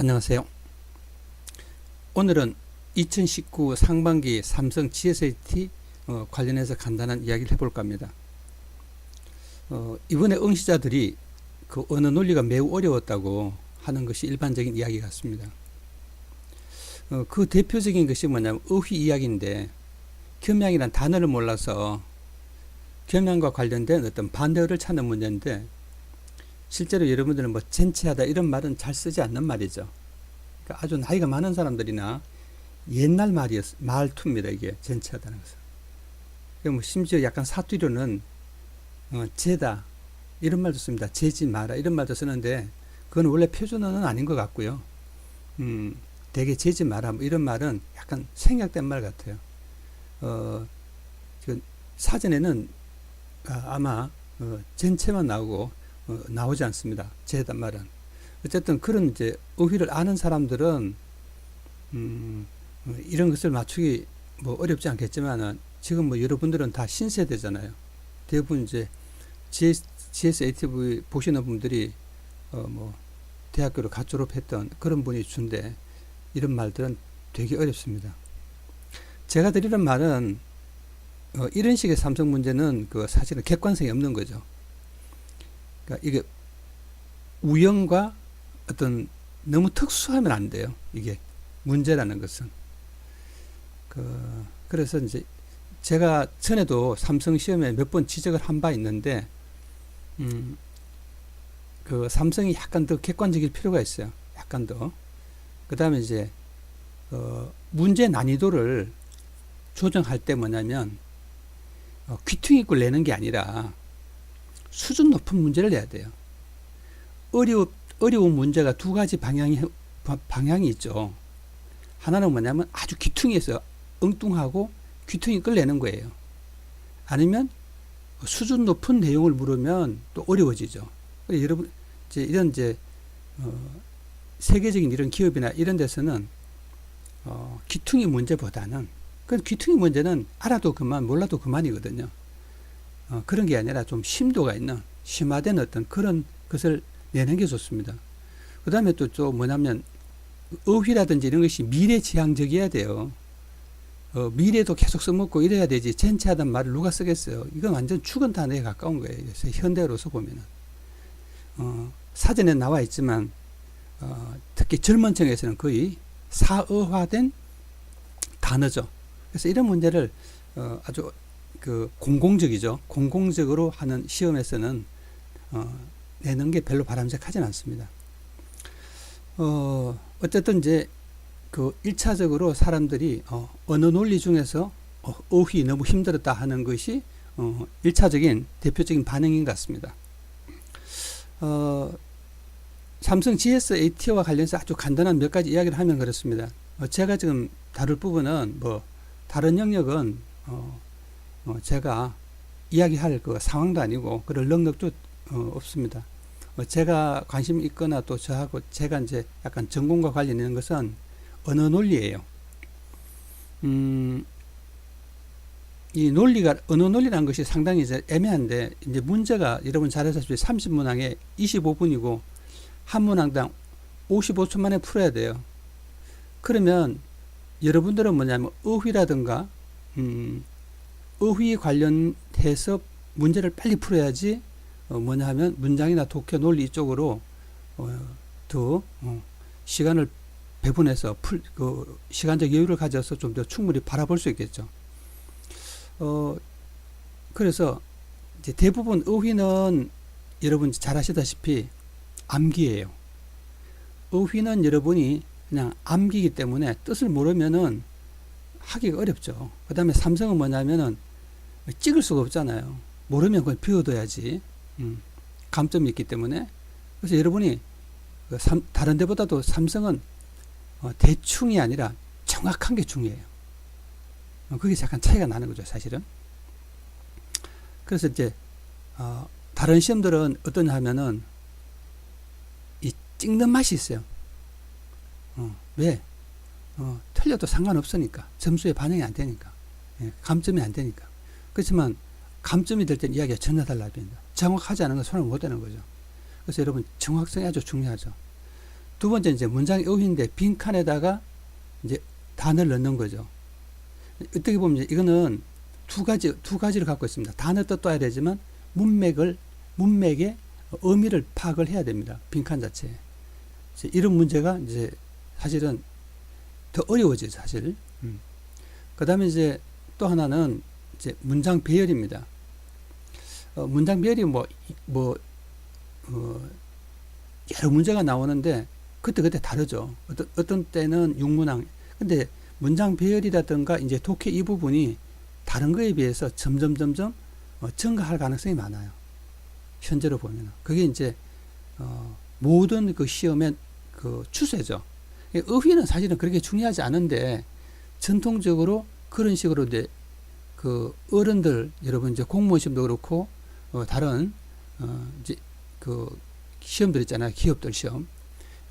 안녕하세요. 오늘은 2019 상반기 삼성 GS&AT 관련해서 간단한 이야기를 해볼까 합니다. 이번에 응시자들이 그 언어 논리가 매우 어려웠다고 하는 것이 일반적인 이야기 같습니다. 그 대표적인 것이 뭐냐면 어휘 이야기인데, 겸양이란 단어를 몰라서 겸양과 관련된 어떤 반대어를 찾는 문제인데, 실제로 여러분들은 뭐 젠체하다 이런 말은 잘 쓰지 않는 말이죠. 그러니까 아주 나이가 많은 사람들이나 옛날 말투입니다. 이게 젠체하다는 것은. 그러니까 뭐 심지어 약간 사투리로는 재다 이런 말도 씁니다. 재지 마라 이런 말도 쓰는데, 그건 원래 표준어는 아닌 것 같고요. 되게 재지 마라 뭐 이런 말은 약간 생략된 말 같아요. 사전에는 아마 젠체만 나오고 나오지 않습니다. 재단 말은. 어쨌든 그런 이제 어휘를 아는 사람들은 이런 것을 맞추기 뭐 어렵지 않겠지만은, 지금 뭐 여러분들은 다 신세대잖아요. 대부분 이제 GS&AT 보시는 분들이 뭐 대학교를 갓 졸업했던 그런 분이 준데, 이런 말들은 되게 어렵습니다. 제가 드리는 말은 이런 식의 삼성 문제는 사실은 객관성이 없는 거죠. 그러니까 이게 우연과 어떤 너무 특수하면 안 돼요. 이게 문제라는 것은. 그래서 이제 제가 전에도 삼성 시험에 몇 번 지적을 한 바 있는데, 삼성이 약간 더 객관적일 필요가 있어요. 약간 더. 그 다음에 이제 문제 난이도를 조정할 때 뭐냐면 귀퉁이꼴 내는 게 아니라 수준 높은 문제를 내야 돼요. 어려운 문제가 두 가지 방향이 있죠. 하나는 뭐냐면 아주 귀퉁이에서 엉뚱하고 귀퉁이 끌내는 거예요. 아니면 수준 높은 내용을 물으면 또 어려워지죠. 여러분, 이런 세계적인 이런 기업이나 이런 데서는 귀퉁이 문제보다는, 그 귀퉁이 문제는 알아도 그만, 몰라도 그만이거든요. 그런 게 아니라 좀 심도가 있는, 심화된 어떤 그런 것을 내는 게 좋습니다. 그 다음에 또 뭐냐면 어휘라든지 이런 것이 미래지향적이어야 돼요. 미래도 계속 써먹고 이래야 되지, 젠체하다는 말을 누가 쓰겠어요. 이건 완전 죽은 단어에 가까운 거예요. 현대어로서 보면은. 사전에 나와 있지만 특히 젊은 층에서는 거의 사어화된 단어죠. 그래서 이런 문제를 아주 공공적이죠. 공공적으로 하는 시험에서는 내는 게 별로 바람직하진 않습니다. 어쨌든 이제 1차적으로 사람들이 언어 논리 중에서 어휘 너무 힘들었다 하는 것이 1차적인 대표적인 반응인 것 같습니다. 삼성 GS&AT와 관련해서 아주 간단한 몇 가지 이야기를 하면 그렇습니다. 제가 지금 다룰 부분은 뭐 다른 영역은 제가 이야기할 상황도 아니고 그럴 능력도 없습니다. 제가 관심 있거나 또 저하고 제가 이제 약간 전공과 관련 있는 것은 언어 논리예요. 이 언어 논리라는 것이 상당히 이제 애매한데, 이제 문제가 여러분 잘 아시다시피 30문항에 25분이고 한 문항당 55초 만에 풀어야 돼요. 그러면 여러분들은 뭐냐면 어휘라든가 어휘 관련해서 문제를 빨리 풀어야지 뭐냐 하면 문장이나 독해 논리 이쪽으로 더 시간을 배분해서 시간적 여유를 가져서 좀 더 충분히 바라볼 수 있겠죠. 그래서 이제 대부분 어휘는 여러분 잘 아시다시피 암기예요. 어휘는 여러분이 그냥 암기이기 때문에 뜻을 모르면은 하기가 어렵죠. 그 다음에 삼성은 뭐냐면은 찍을 수가 없잖아요. 모르면 그걸 비워둬야지. 감점이 있기 때문에. 그래서 여러분이 다른 데보다도 삼성은 대충이 아니라 정확한 게 중요해요. 그게 약간 차이가 나는 거죠, 사실은. 그래서 이제 다른 시험들은 어떠냐 하면은 이 찍는 맛이 있어요. 왜? 틀려도 상관없으니까. 점수에 반영이 안 되니까. 감점이 안 되니까. 그렇지만 감점이 될 땐 이야기가 전혀 달라집니다. 정확하지 않은 건 손을 못 대는 거죠. 그래서 여러분 정확성이 아주 중요하죠. 두 번째 이제 문장의 의의인데 빈칸에다가 이제 단어를 넣는 거죠. 어떻게 보면 이거는 두 가지를 갖고 있습니다. 단어 뜻도 해야 되지만 문맥의 의미를 파악을 해야 됩니다. 빈칸 자체에. 이런 문제가 이제 사실은 더 어려워지죠, 사실. 그 다음에 이제 또 하나는 이제 문장 배열입니다. 문장 배열이 여러 문제가 나오는데 그때 다르죠. 어떤 때는 육문항. 근데 문장 배열이라든가 이제 독해 이 부분이 다른 거에 비해서 점점 증가할 가능성이 많아요. 현재로 보면. 그게 이제, 모든 그 시험의 그 추세죠. 의의는 사실은 그렇게 중요하지 않은데, 전통적으로 그런 식으로 이제 그 어른들, 여러분 이제 공무원 시험도 그렇고, 다른, 이제 그 시험들 있잖아요. 기업들 시험.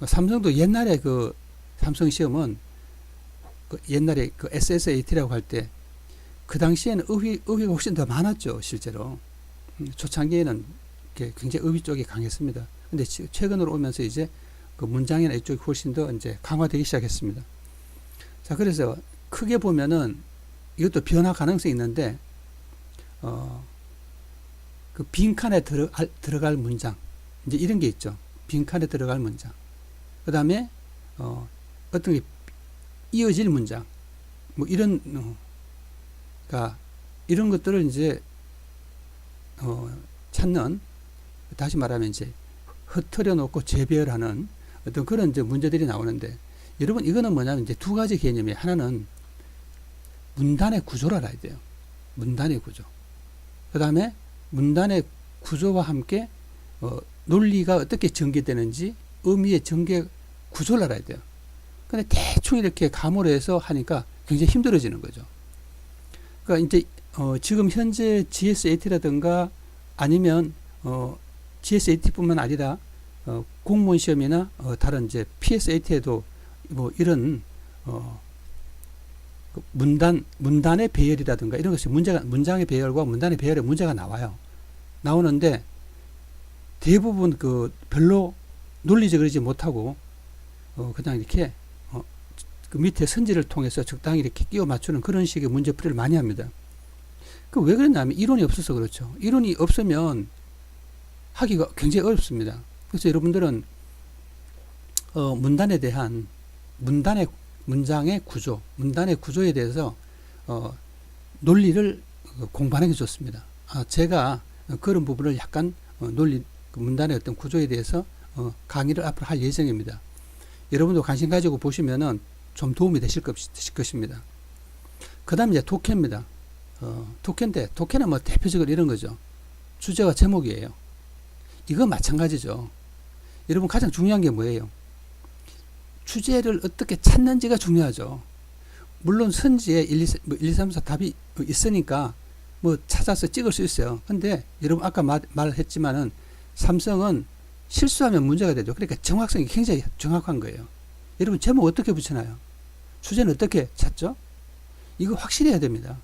삼성도 옛날에 그 삼성 시험은 그 옛날에 그 SSAT라고 할 때 그 당시에는 의의가 훨씬 더 많았죠, 실제로. 초창기에는 굉장히 의의 쪽이 강했습니다. 근데 최근으로 오면서 이제 그 문장이나 이쪽이 훨씬 더 이제 강화되기 시작했습니다. 자, 그래서 크게 보면은 이것도 변화 가능성이 있는데, 그 빈칸에 들어갈 문장. 이제 이런 게 있죠. 빈칸에 들어갈 문장. 그 다음에, 어떤 게 이어질 문장. 뭐 이런 것들을 이제, 찾는, 다시 말하면 이제 흩트려 놓고 재배열하는 어떤 그런 이제 문제들이 나오는데, 여러분 이거는 뭐냐면 이제 두 가지 개념이에요. 하나는 문단의 구조를 알아야 돼요. 문단의 구조. 그 다음에 문단의 구조와 함께 논리가 어떻게 전개되는지 의미의 전개 구조를 알아야 돼요. 근데 대충 이렇게 감으로 해서 하니까 굉장히 힘들어지는 거죠. 그러니까 이제 지금 현재 GSAT라든가 아니면 GSAT뿐만 아니라 공무원 시험이나 다른 이제 PSAT에도 뭐 이런 그 문단의 배열이라든가 이런 것이 문장의 배열과 문단의 배열에 문제가 나오는데 대부분 그 별로 논리적이지 못하고 그냥 이렇게 그 밑에 선지를 통해서 적당히 이렇게 끼워 맞추는 그런 식의 문제풀이를 많이 합니다. 그 왜 그랬냐면 이론이 없어서 그렇죠. 이론이 없으면 하기가 굉장히 어렵습니다. 그래서 여러분들은 문단에 대한 문장의 구조, 문단의 구조에 대해서 논리를 공부하는 게 좋습니다. 제가 그런 부분을 약간 문단의 어떤 구조에 대해서 강의를 앞으로 할 예정입니다. 여러분도 관심 가지고 보시면은 좀 도움이 되실 것입니다. 그 다음에 이제 독해입니다. 독해인데, 독해는 뭐 대표적으로 이런 거죠. 주제와 제목이에요. 이거 마찬가지죠. 여러분 가장 중요한 게 뭐예요? 주제를 어떻게 찾는지가 중요하죠. 물론 선지에 1, 2, 3, 4 답이 있으니까 뭐 찾아서 찍을 수 있어요. 근데 여러분 아까 말했지만은 삼성은 실수하면 문제가 되죠. 그러니까 정확성이 굉장히 정확한 거예요. 여러분 제목 어떻게 붙여놔요? 주제는 어떻게 찾죠? 이거 확실히 해야 됩니다.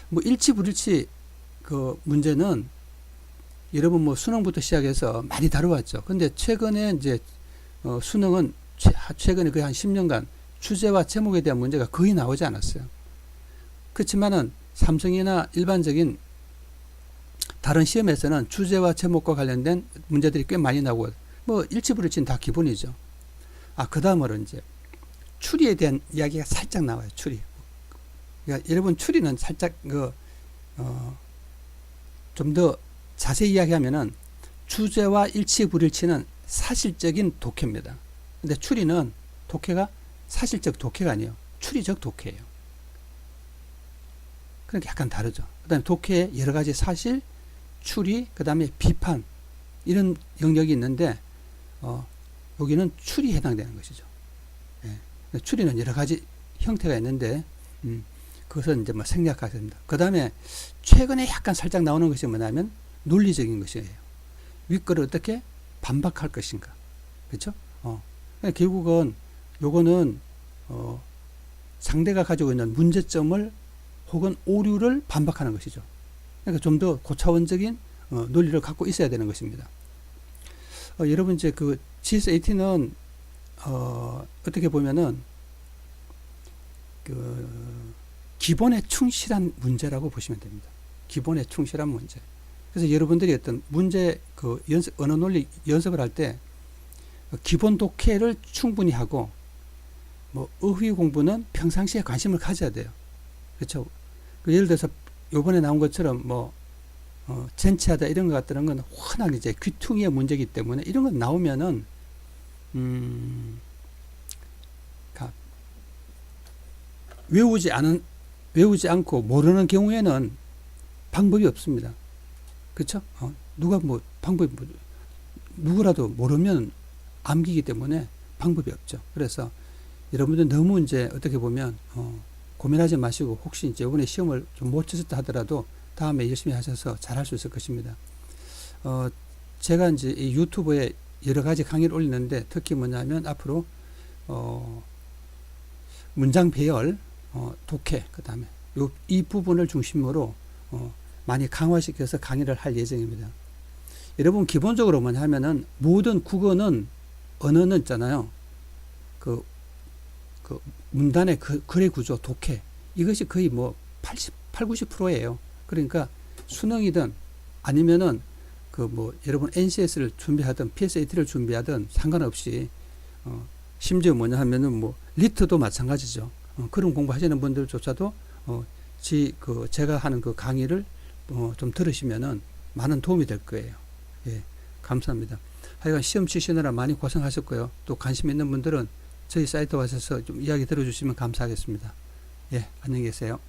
뭐 일치 불일치 그 문제는 여러분 뭐 수능부터 시작해서 많이 다뤄왔죠. 근데 최근에 이제 수능은 최근에 거의 한 10년간 주제와 제목에 대한 문제가 거의 나오지 않았어요. 그렇지만은 삼성이나 일반적인 다른 시험에서는 주제와 제목과 관련된 문제들이 꽤 많이 나오고 뭐 일치불일치는 다 기본이죠. 그 다음으로 이제 추리에 대한 이야기가 살짝 나와요. 추리. 그러니까 여러분 추리는 살짝 좀 더 자세히 이야기하면은 주제와 일치불일치는 사실적인 독해입니다. 근데 추리는 독해가 사실적 독해가 아니에요. 추리적 독해예요. 그러니까 약간 다르죠. 그 다음에 독해에 여러 가지 사실, 추리, 그 다음에 비판 이런 영역이 있는데 여기는 추리에 해당되는 것이죠. 예. 추리는 여러 가지 형태가 있는데 그것은 이제 뭐 생략하셔야 됩니다. 그 다음에 최근에 약간 살짝 나오는 것이 뭐냐면 논리적인 것이에요. 윗거를 어떻게 반박할 것인가. 그렇죠? 그러니까 결국은 요거는 상대가 가지고 있는 문제점을 혹은 오류를 반박하는 것이죠. 그러니까 좀 더 고차원적인 논리를 갖고 있어야 되는 것입니다. 여러분 이제 그 GSAT는 어떻게 보면은 그 기본에 충실한 문제라고 보시면 됩니다. 기본에 충실한 문제. 그래서 여러분들이 어떤 문제 그 언어 논리 연습을 할 때 기본 독해를 충분히 하고 뭐 어휘 공부는 평상시에 관심을 가져야 돼요. 그렇죠? 그 예를 들어서 요번에 나온 것처럼 뭐 젠치하다 이런 것 같은 건 워낙 이제 귀퉁이의 문제이기 때문에 이런 건 나오면은 외우지 않고 모르는 경우에는 방법이 없습니다. 그렇죠? 누가 뭐 방법이 누구라도 모르면 암기기 때문에 방법이 없죠. 그래서 여러분들 너무 이제 어떻게 보면 고민하지 마시고 혹시 이제 이번에 시험을 좀 못 치셨다 하더라도 다음에 열심히 하셔서 잘할 수 있을 것입니다. 제가 이제 이 유튜브에 여러 가지 강의를 올리는데 특히 뭐냐면 앞으로 문장 배열, 독해, 그 다음에 이 부분을 중심으로 많이 강화시켜서 강의를 할 예정입니다. 여러분 기본적으로 뭐냐 하면은 모든 국어는 언어는 있잖아요. 그 문단의 글의 구조, 독해 이것이 거의 뭐 90-90%예요. 그러니까 수능이든 아니면은 그 뭐 여러분 NCS를 준비하든 PSAT를 준비하든 상관없이 심지어 뭐냐 하면은 뭐 리트도 마찬가지죠. 그런 공부하시는 분들조차도 제가 하는 그 강의를 좀 들으시면은 많은 도움이 될 거예요. 예, 감사합니다. 하여간 시험 치시느라 많이 고생하셨고요. 또 관심 있는 분들은 저희 사이트 와셔서 좀 이야기 들어주시면 감사하겠습니다. 예, 안녕히 계세요.